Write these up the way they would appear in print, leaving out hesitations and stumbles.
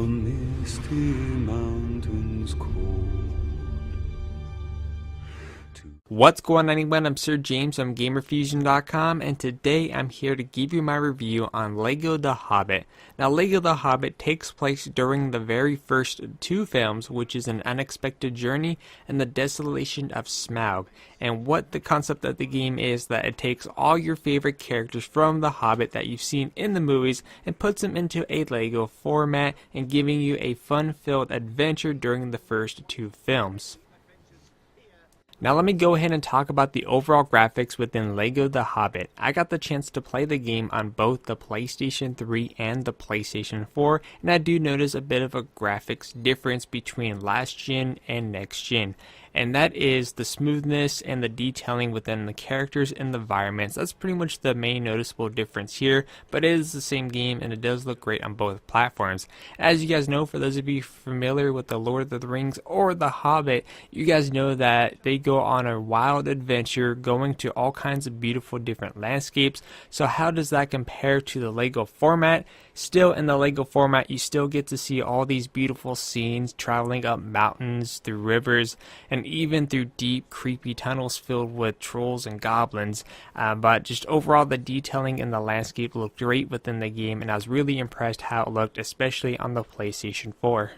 on misty mountains cold. What's going on, anyone? I'm Sir James from Gamerfuzion.com, and today I'm here to give you my review on LEGO The Hobbit. Now, LEGO The Hobbit takes place during the very first two films, which is An Unexpected Journey and The Desolation of Smaug. And what the concept of the game is that it takes all your favorite characters from The Hobbit that you've seen in the movies and puts them into a LEGO format and giving you a fun-filled adventure during the first two films. Now let me go ahead and talk about the overall graphics within LEGO The Hobbit. I got the chance to play the game on both the PlayStation 3 and the PlayStation 4, and I do notice a bit of a graphics difference between last gen and next gen. And that is the smoothness and the detailing within the characters and the environments. That's pretty much the main noticeable difference here, but it is the same game and it does look great on both platforms. As you guys know, for those of you familiar with the Lord of the Rings or the Hobbit, you guys know that they go on a wild adventure going to all kinds of beautiful different landscapes. So how does that compare to the LEGO format? Still, in the LEGO format, you still get to see all these beautiful scenes traveling up mountains, through rivers, and even through deep, creepy tunnels filled with trolls and goblins. But just overall, the detailing in the landscape looked great within the game, and I was really impressed how it looked, especially on the PlayStation 4.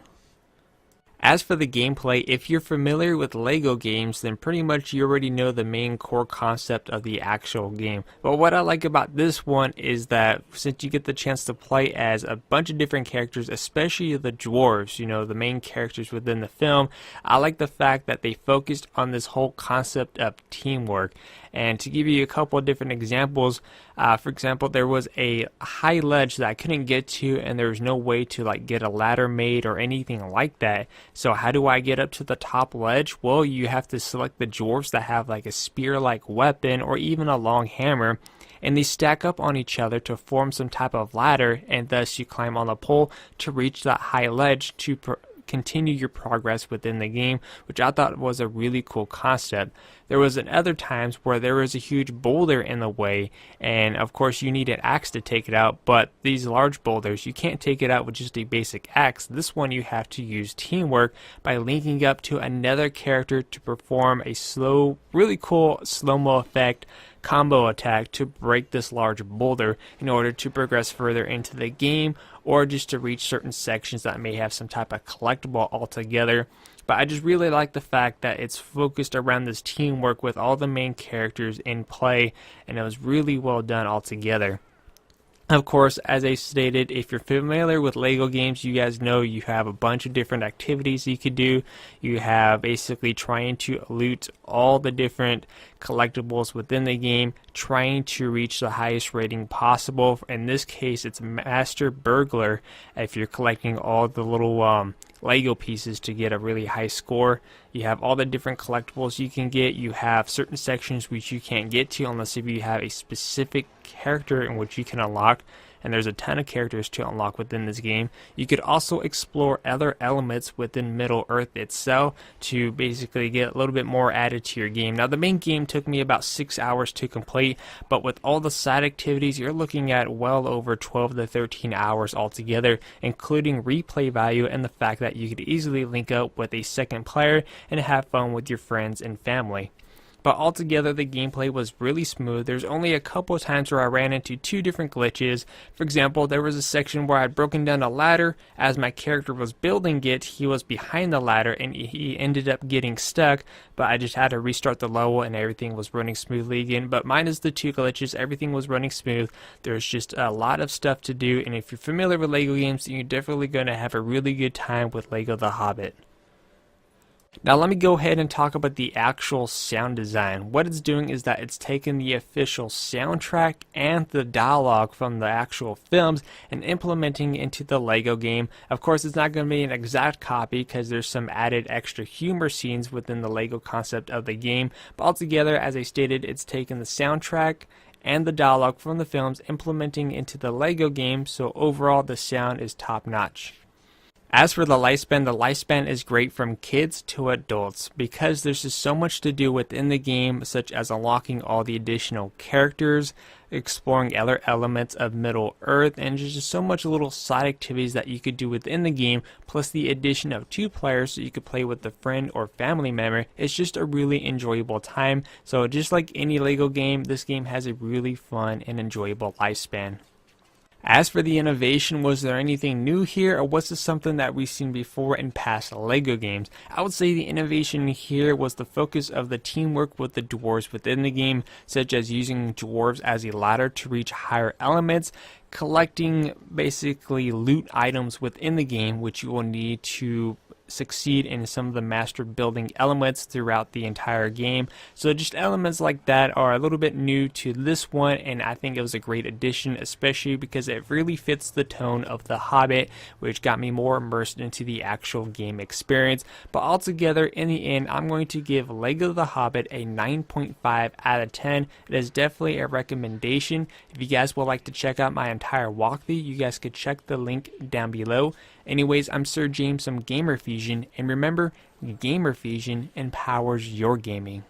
As for the gameplay, if you're familiar with LEGO games, then pretty much you already know the main core concept of the actual game. But what I like about this one is that since you get the chance to play as a bunch of different characters, especially the dwarves, you know, the main characters within the film, I like the fact that they focused on this whole concept of teamwork. And to give you a couple of different examples, for example, there was a high ledge that I couldn't get to, and there was no way to like get a ladder made or anything like that. So how do I get up to the top ledge? Well, you have to select the dwarves that have like a spear-like weapon or even a long hammer, and they stack up on each other to form some type of ladder, and thus you climb on the pole to reach that high ledge to continue your progress within the game, which I thought was a really cool concept. There was at other times where there was a huge boulder in the way, and of course you need an axe to take it out, but these large boulders, you can't take it out with just a basic axe. This one you have to use teamwork by linking up to another character to perform a really cool slow-mo effect combo attack to break this large boulder in order to progress further into the game, or just to reach certain sections that may have some type of collectible altogether. But I just really like the fact that it's focused around this teamwork with all the main characters in play, and it was really well done altogether. Of course, as I stated, if you're familiar with LEGO games, you guys know you have a bunch of different activities you could do. You have basically trying to loot all the different collectibles within the game, trying to reach the highest rating possible. In this case, it's Master Burglar if you're collecting all the little LEGO pieces to get a really high score. You have all the different collectibles you can get. You have certain sections which you can't get to unless if you have a specific character in which you can unlock, and there's a ton of characters to unlock within this game. You could also explore other elements within Middle-earth itself to basically get a little bit more added to your game. Now, the main game took me about 6 hours to complete, but with all the side activities, you're looking at well over 12 to 13 hours altogether, including replay value and the fact that you could easily link up with a second player and have fun with your friends and family. But altogether, the gameplay was really smooth. There's only a couple of times where I ran into two different glitches. For example, there was a section where I'd broken down a ladder. As my character was building it, he was behind the ladder and he ended up getting stuck, but I just had to restart the level and everything was running smoothly again. But minus the two glitches, everything was running smooth. There's just a lot of stuff to do, and if you're familiar with LEGO games, you're definitely going to have a really good time with LEGO The Hobbit. Now let me go ahead and talk about the actual sound design. What it's doing is that it's taken the official soundtrack and the dialogue from the actual films and implementing it into the LEGO game. Of course, it's not going to be an exact copy because there's some added extra humor scenes within the LEGO concept of the game. But altogether, as I stated, it's taken the soundtrack and the dialogue from the films, implementing into the LEGO game, so overall the sound is top notch. As for the lifespan is great from kids to adults because there's just so much to do within the game, such as unlocking all the additional characters, exploring other elements of Middle Earth, and there's just so much little side activities that you could do within the game, plus the addition of 2 players so you could play with a friend or family member. It's just a really enjoyable time. So just like any LEGO game, this game has a really fun and enjoyable lifespan. As for the innovation, was there anything new here, or was this something that we've seen before in past LEGO games? I would say the innovation here was the focus of the teamwork with the dwarves within the game, such as using dwarves as a ladder to reach higher elements, collecting basically loot items within the game, which you will need to succeed in some of the master building elements throughout the entire game. So just elements like that are a little bit new to this one, and I think it was a great addition, especially because it really fits the tone of The Hobbit, which got me more immersed into the actual game experience. But altogether, in the end, I'm going to give LEGO The Hobbit a 9.5 out of 10. It is definitely a recommendation. If you guys would like to check out my entire walkthrough, you guys could check the link down below. Anyways, I'm Sir James from Gamerfuzion, and remember, Gamerfuzion empowers your gaming.